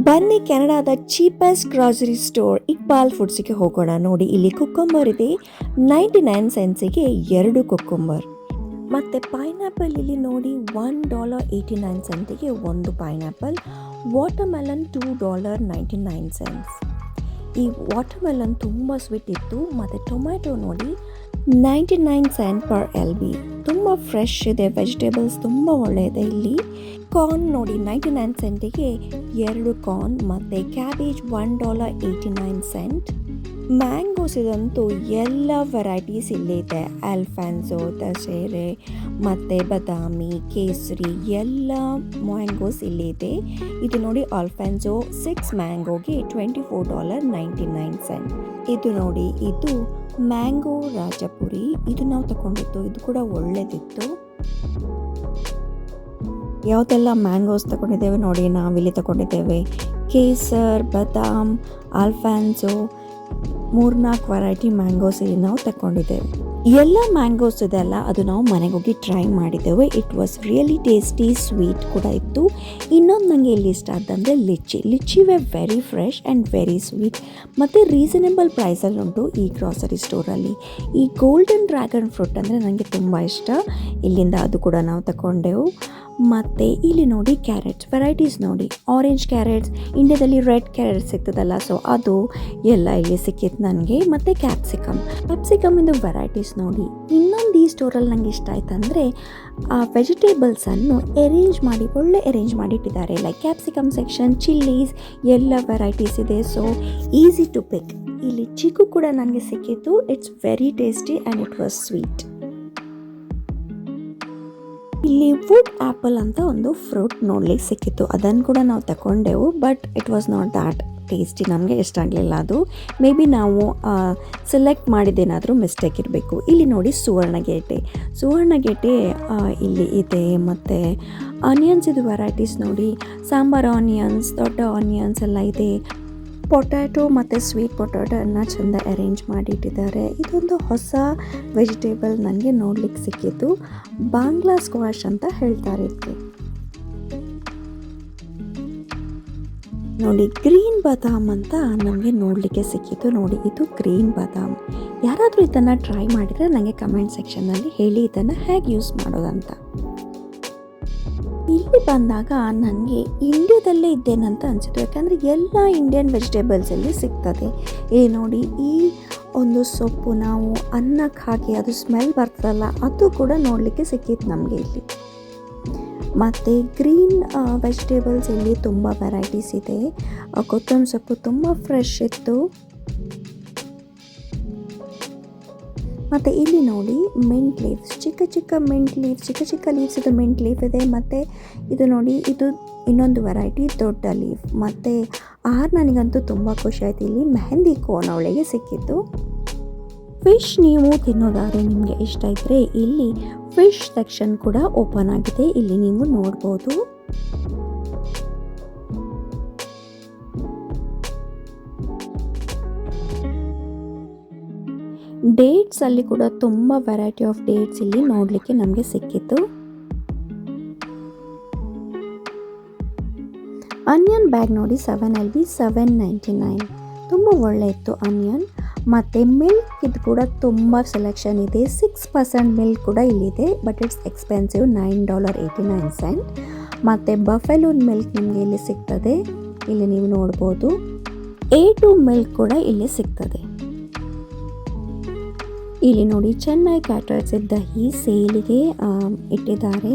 ಬನ್ನಿ ಕೆನಡಾದ cheapest grocery store Iqbal ಫುಡ್ಸಿಗೆ ಹೋಗೋಣ. ನೋಡಿ, ಇಲ್ಲಿ ಕುಕ್ಕಂಬರ್ ಇದೆ 99 ಸೆಂಟ್ಸಿಗೆ 2 ಕುಕ್ಕಂಬರ್. ಮತ್ತು ಪೈನಾಪಲ್ ಇಲ್ಲಿ ನೋಡಿ $1.89 ಒಂದು ಪೈನಾಪಲ್. ವಾಟರ್ಮೆಲನ್ $2.99. ಈ ವಾಟರ್ಮೆಲನ್ ತುಂಬ ಸ್ವೀಟ್ ಇತ್ತು. ಮತ್ತು ಟೊಮ್ಯಾಟೊ ನೋಡಿ 99 ಸೆಂಟ್ ಪರ್ LB. ತುಂಬ ಫ್ರೆಶ್ ಇದೆ, ವೆಜಿಟೇಬಲ್ಸ್ ತುಂಬ ಒಳ್ಳೆಯದೆ. ಇಲ್ಲಿ ಕಾರ್ನ್ ನೋಡಿ 99 ಸೆಂಟಿಗೆ 2 ಕಾರ್ನ್. ಮತ್ತು ಕ್ಯಾಬೇಜ್ $1.89. ಮ್ಯಾಂಗೋಸ್ ಇದಂತೂ ಎಲ್ಲ ವೆರೈಟೀಸ್ ಇಲ್ಲಿದೆ. ಅಲ್ಫಾನ್ಸೋ, ದಶೇರೆ ಮತ್ತು ಬಾದಾಮಿ, ಕೇಸರಿ ಎಲ್ಲ ಮ್ಯಾಂಗೋಸ್ ಇಲ್ಲಿದೆ. ಇದು ನೋಡಿ ಅಲ್ಫಾನ್ಸೋ 6 ಮ್ಯಾಂಗೋಗೆ $24.99. ಇದು ನೋಡಿ, ಇದು ಮ್ಯಾಂಗೋ ರಾಜಪುರಿ. ಇದು ನಾವು ತಗೊಂಡಿತ್ತು, ಇದು ಕೂಡ ಒಳ್ಳೆದಿತ್ತು. ಯಾವುದೆಲ್ಲ ಮ್ಯಾಂಗೋಸ್ ತಗೊಂಡಿದ್ದೇವೆ ನೋಡಿ, ನಾವಿಲ್ಲಿ ತಗೊಂಡಿದ್ದೇವೆ ಕೇಸರ್, ಬಾದಾಮ್, ಅಲ್ಫಾನ್ಸೋ, 3-4 ವೆರೈಟಿ ಮ್ಯಾಂಗೋಸ್ ಇಲ್ಲಿ ನಾವು ತಗೊಂಡಿದ್ದೇವೆ. ಎಲ್ಲ ಮ್ಯಾಂಗೋಸ್ ಇದೆಲ್ಲ ಅದು ನಾವು ಮನೆಗೆ ಹೋಗಿ ಟ್ರೈ ಮಾಡಿದ್ದೇವೆ. It was really tasty, sweet ಕೂಡ ಇತ್ತು. ಇನ್ನೊಂದು ನನಗೆ ಇಲ್ಲಿ ಇಷ್ಟ ಆದಂದರೆ litchi way very fresh and very sweet ಮತ್ತು ರೀಸನೇಬಲ್ ಪ್ರೈಸಲ್ಲಿ ಉಂಟು ಈ ಗ್ರಾಸರಿ ಸ್ಟೋರಲ್ಲಿ. ಈ ಗೋಲ್ಡನ್ ಡ್ರ್ಯಾಗನ್ ಫ್ರೂಟ್ ಅಂದರೆ ನನಗೆ ತುಂಬ ಇಷ್ಟ. ಇಲ್ಲಿಂದ ಅದು ಕೂಡ ನಾವು ತಗೊಂಡೆವು. ಮತ್ತು ಇಲ್ಲಿ ನೋಡಿ ಕ್ಯಾರೆಟ್ಸ್ ವೆರೈಟೀಸ್ ನೋಡಿ, ಆರೆಂಜ್ ಕ್ಯಾರೆಟ್ಸ್, ಇಂಡಿಯಾದಲ್ಲಿ ರೆಡ್ ಕ್ಯಾರೆಟ್ಸ್ ಸಿಗ್ತದಲ್ಲ, ಸೊ ಅದು ಎಲ್ಲ ಇಲ್ಲಿ ಸಿಕ್ಕಿತ್ತು ನನಗೆ. ಮತ್ತು ಕ್ಯಾಪ್ಸಿಕಮಿಂದು ವೆರೈಟೀಸ್ ನೋಡಿ. ಇನ್ನೊಂದು ಈ ಸ್ಟೋರಲ್ಲಿ ನನಗೆ ಇಷ್ಟ ಆಯ್ತು ಅಂದರೆ ಆ ವೆಜಿಟೇಬಲ್ಸನ್ನು ಒಳ್ಳೆ ಅರೇಂಜ್ ಮಾಡಿ ಇಟ್ಟಿದ್ದಾರೆ. ಲೈಕ್ ಕ್ಯಾಪ್ಸಿಕಮ್ ಸೆಕ್ಷನ್, ಚಿಲ್ಲೀಸ್ ಎಲ್ಲ ವೆರೈಟೀಸ್ ಇದೆ. So easy to pick. ಇಲ್ಲಿ ಚಿಕ್ಕು ಕೂಡ ನನಗೆ ಸಿಕ್ಕಿತ್ತು. It's very tasty and it was sweet. ಇಲ್ಲಿ ವುಡ್ ಆ್ಯಪಲ್ ಅಂತ ಒಂದು ಫ್ರೂಟ್ ನೋಡ್ಲಿಕ್ಕೆ ಸಿಕ್ಕಿತ್ತು. ಅದನ್ನು ಕೂಡ ನಾವು ತಗೊಂಡೆವು. But it was not that tasty, ನಮಗೆ ಇಷ್ಟ ಆಗಲಿಲ್ಲ ಅದು. ಮೇ ಬಿ ನಾವು ಸೆಲೆಕ್ಟ್ ಮಾಡಿದ್ದೇನಾದರೂ ಮಿಸ್ಟೇಕ್ ಇರಬೇಕು. ಇಲ್ಲಿ ನೋಡಿ ಸುವರ್ಣಗೇಟೆ ಇಲ್ಲಿ ಇದೆ. ಮತ್ತು ಆನಿಯನ್ಸ್ ಇದು ವೆರೈಟೀಸ್ ನೋಡಿ, ಸಾಂಬಾರ್ ಆನಿಯನ್ಸ್, ದೊಡ್ಡ ಆನಿಯನ್ಸ್ ಎಲ್ಲ ಇದೆ. ಪೊಟ್ಯಾಟೊ ಮತ್ತು ಸ್ವೀಟ್ ಪೊಟ್ಯಾಟೊನ ಚೆಂದ ಅರೇಂಜ್ ಮಾಡಿಟ್ಟಿದ್ದಾರೆ. ಇದೊಂದು ಹೊಸ ವೆಜಿಟೇಬಲ್ ನನಗೆ ನೋಡ್ಲಿಕ್ಕೆ ಸಿಕ್ಕಿತ್ತು. ಬಾಂಗ್ಲಾ ಸ್ಕ್ವಾಶ್ ಅಂತ ಹೇಳ್ತಾರೆ ಇದಕ್ಕೆ. ನೋಡಿ, ಗ್ರೀನ್ ಬಾದಾಮ್ ಅಂತ ನನಗೆ ನೋಡಲಿಕ್ಕೆ ಸಿಕ್ಕಿತ್ತು. ನೋಡಿ, ಇದು ಗ್ರೀನ್ ಬಾದಾಮ್. ಯಾರಾದರೂ ಇದನ್ನು ಟ್ರೈ ಮಾಡಿದರೆ ನನಗೆ ಕಮೆಂಟ್ ಸೆಕ್ಷನ್ನಲ್ಲಿ ಹೇಳಿ ಇದನ್ನು ಹೇಗೆ ಯೂಸ್ ಮಾಡೋದಂತ. ಇಲ್ಲಿ ಬಂದಾಗ ನನಗೆ ಇಂಡಿಯಾದಲ್ಲೇ ಇದ್ದೇನಂತ ಅನಿಸಿತು. ಯಾಕಂದರೆ ಎಲ್ಲ ಇಂಡಿಯನ್ ವೆಜಿಟೇಬಲ್ಸ್ ಇಲ್ಲಿ ಸಿಗ್ತದೆ. ನೋಡಿ, ಈ ಒಂದು ಸೊಪ್ಪು ನಾವು ಅನ್ನಕ್ಕೆ ಹಾಕಿ ಅದು ಸ್ಮೆಲ್ ಬರ್ತದಲ್ಲ, ಅದು ಕೂಡ ನೋಡಲಿಕ್ಕೆ ಸಿಕ್ಕಿತ್ತು ನಮಗೆ ಇಲ್ಲಿ. ಮತ್ತು ಗ್ರೀನ್ ವೆಜಿಟೇಬಲ್ಸ್ ಇಲ್ಲಿ ತುಂಬ ವೆರೈಟೀಸ್ ಇದೆ. ಕೊತ್ತಂಬರಿ ಸೊಪ್ಪು ತುಂಬ ಫ್ರೆಶ್ ಇತ್ತು. ಮತ್ತು ಇಲ್ಲಿ ನೋಡಿ ಮಿಂಟ್ ಲೀವ್ಸ್, ಚಿಕ್ಕ ಮಿಂಟ್ ಲೀವ್ಸ್, ಚಿಕ್ಕ ಲೀವ್ಸ್ ಇದು ಮಿಂಟ್ ಲೀವ್ ಇದೆ. ಮತ್ತು ಇದು ನೋಡಿ, ಇದು ಇನ್ನೊಂದು ವೆರೈಟಿ ದೊಡ್ಡ ಲೀವ್. ಮತ್ತು ನನಗಂತೂ ತುಂಬ ಖುಷಿ ಆಯಿತು. ಇಲ್ಲಿ ಮೆಹಂದಿ ಕೋನ್ ಅವಳಿಗೆ ಸಿಕ್ಕಿತ್ತು. ಫಿಶ್ ನೀವು ತಿನ್ನೋದಾದರೆ ನಿಮಗೆ ಇಷ್ಟ ಇದ್ದರೆ ಇಲ್ಲಿ ಫಿಶ್ ಸೆಕ್ಷನ್ ಕೂಡ ಓಪನ್ ಆಗಿದೆ. ಇಲ್ಲಿ ನೀವು ನೋಡ್ಬೋದು. ಡೇಟ್ಸ್ ಅಲ್ಲಿ ಕೂಡ ತುಂಬ ವೆರೈಟಿ ಆಫ್ ಡೇಟ್ಸ್ ಇಲ್ಲಿ ನೋಡಲಿಕ್ಕೆ ನಮಗೆ ಸಿಕ್ಕಿತ್ತು. ಆನಿಯನ್ ಬ್ಯಾಗ್ ನೋಡಿ 7LB $7.99. ತುಂಬ ಒಳ್ಳೆ ಇತ್ತು ಆನಿಯನ್. ಮತ್ತು ಮಿಲ್ಕ್ ಇದು ಕೂಡ ತುಂಬ ಸೆಲೆಕ್ಷನ್ ಇದೆ. 6% ಮಿಲ್ಕ್ ಕೂಡ ಇಲ್ಲಿದೆ. But it's expensive, $9.89. ಮತ್ತು ಬಫೆಲೂನ್ ಮಿಲ್ಕ್ ನಿಮಗೆ ಇಲ್ಲಿ ಸಿಗ್ತದೆ. ಇಲ್ಲಿ ನೀವು ನೋಡ್ಬೋದು. A2 ಮಿಲ್ಕ್ ಕೂಡ ಇಲ್ಲಿ ಸಿಗ್ತದೆ. ಇಲ್ಲಿ ನೋಡಿ, ಚೆನ್ನೈ ಕ್ಯಾಟರ್ಸ್ ದಹಿ ಸೇಲಿಗೆ ಇಟ್ಟಿದ್ದಾರೆ.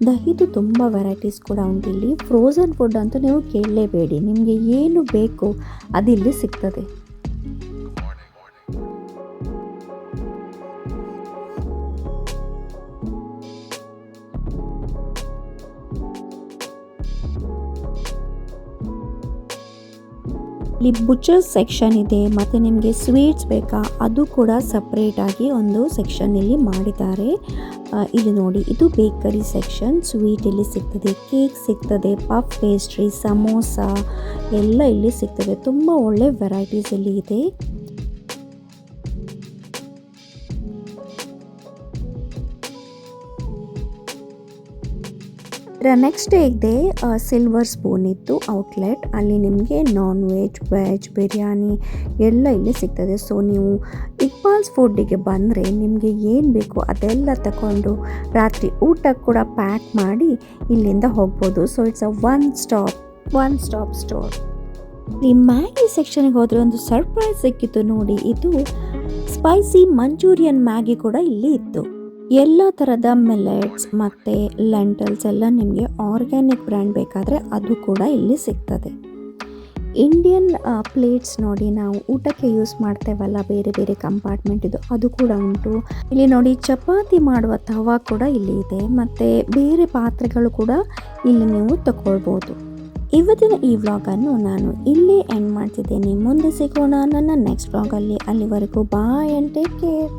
ದಹಿದು ತುಂಬ ವೆರೈಟೀಸ್ ಕೂಡ ಉಂಟು ಇಲ್ಲಿ. ಫ್ರೋಝನ್ ಫುಡ್ ಅಂತೂ ನೀವು ಕೇಳಲೇಬೇಡಿ, ನಿಮಗೆ ಏನು ಬೇಕು ಅದಿಲ್ಲಿ ಸಿಗ್ತದೆ. ಇಲ್ಲಿ ಬುಚರ್ಸ್ ಸೆಕ್ಷನ್ ಇದೆ. ಮತ್ತು ನಿಮಗೆ ಸ್ವೀಟ್ಸ್ ಬೇಕಾ ಅದು ಕೂಡ ಸಪ್ರೇಟಾಗಿ ಒಂದು ಸೆಕ್ಷನ್ ಇಲ್ಲಿ ಮಾಡಿದ್ದಾರೆ. ಇಲ್ಲಿ ನೋಡಿ, ಇದು ಬೇಕರಿ ಸೆಕ್ಷನ್. ಸ್ವೀಟ್ ಇಲ್ಲಿ ಸಿಗ್ತದೆ, ಕೇಕ್ ಸಿಗ್ತದೆ, ಪಫ್ ಪೇಸ್ಟ್ರಿ, ಸಮೋಸ ಎಲ್ಲ ಇಲ್ಲಿ ಸಿಗ್ತದೆ. ತುಂಬ ಒಳ್ಳೆ ವೆರೈಟೀಸ್ ಇಲ್ಲಿ ಇದೆ. ನೆಕ್ಸ್ಟ್ ಡೇ ಇದೆ ಸಿಲ್ವರ್ ಸ್ಪೂನ್ ಇತ್ತು ಔಟ್ಲೆಟ್. ಅಲ್ಲಿ ನಿಮಗೆ ನಾನ್ ವೆಜ್, ವೆಜ್, ಬಿರಿಯಾನಿ ಎಲ್ಲ ಇಲ್ಲಿ ಸಿಗ್ತದೆ. ಸೊ ನೀವು ಇಕ್ಬಾಲ್ಸ್ ಫುಡ್ಡಿಗೆ ಬಂದರೆ ನಿಮಗೆ ಏನು ಬೇಕು ಅದೆಲ್ಲ ತಗೊಂಡು ರಾತ್ರಿ ಊಟಕ್ಕೆ ಕೂಡ ಪ್ಯಾಕ್ ಮಾಡಿ ಇಲ್ಲಿಂದ ಹೋಗ್ಬೋದು. So it's one stop store. ಈ ಮ್ಯಾಗಿ ಸೆಕ್ಷನ್ಗೆ ಹೋದರೆ ಒಂದು ಸರ್ಪ್ರೈಸ್ ಸಿಕ್ಕಿತ್ತು ನೋಡಿ. ಇದು ಸ್ಪೈಸಿ ಮಂಚೂರಿಯನ್ ಮ್ಯಾಗಿ ಕೂಡ ಇಲ್ಲಿ ಇತ್ತು. ಎಲ್ಲ ಥರದ ಮಿಲೆಟ್ಸ್ ಮತ್ತು ಲೆಂಟಲ್ಸ್ ಎಲ್ಲ ನಿಮಗೆ ಆರ್ಗ್ಯಾನಿಕ್ ಬ್ರ್ಯಾಂಡ್ ಬೇಕಾದರೆ ಅದು ಕೂಡ ಇಲ್ಲಿ ಸಿಗ್ತದೆ. ಇಂಡಿಯನ್ ಪ್ಲೇಟ್ಸ್ ನೋಡಿ, ನಾವು ಊಟಕ್ಕೆ ಯೂಸ್ ಮಾಡ್ತೇವಲ್ಲ, ಬೇರೆ ಬೇರೆ ಕಂಪಾರ್ಟ್ಮೆಂಟ್ ಇದು, ಅದು ಕೂಡ ಉಂಟು. ಇಲ್ಲಿ ನೋಡಿ ಚಪಾತಿ ಮಾಡುವ ತವಾ ಕೂಡ ಇಲ್ಲಿ ಇದೆ, ಮತ್ತು ಬೇರೆ ಪಾತ್ರೆಗಳು ಕೂಡ ಇಲ್ಲಿ ನೀವು ತಗೊಳ್ಬೋದು. ಇವತ್ತಿನ ಈ ವ್ಲಾಗನ್ನು ನಾನು ಇಲ್ಲೇ ಎಂಡ್ ಮಾಡ್ತಿದ್ದೇನೆ. ಮುಂದೆ ಸಿಗೋಣ ನನ್ನ ನೆಕ್ಸ್ಟ್ ವ್ಲಾಗಲ್ಲಿ. ಅಲ್ಲಿವರೆಗೂ ಬಾಯ್ ಆ್ಯಂಡ್ ಟೇಕ್ ಕೇರ್.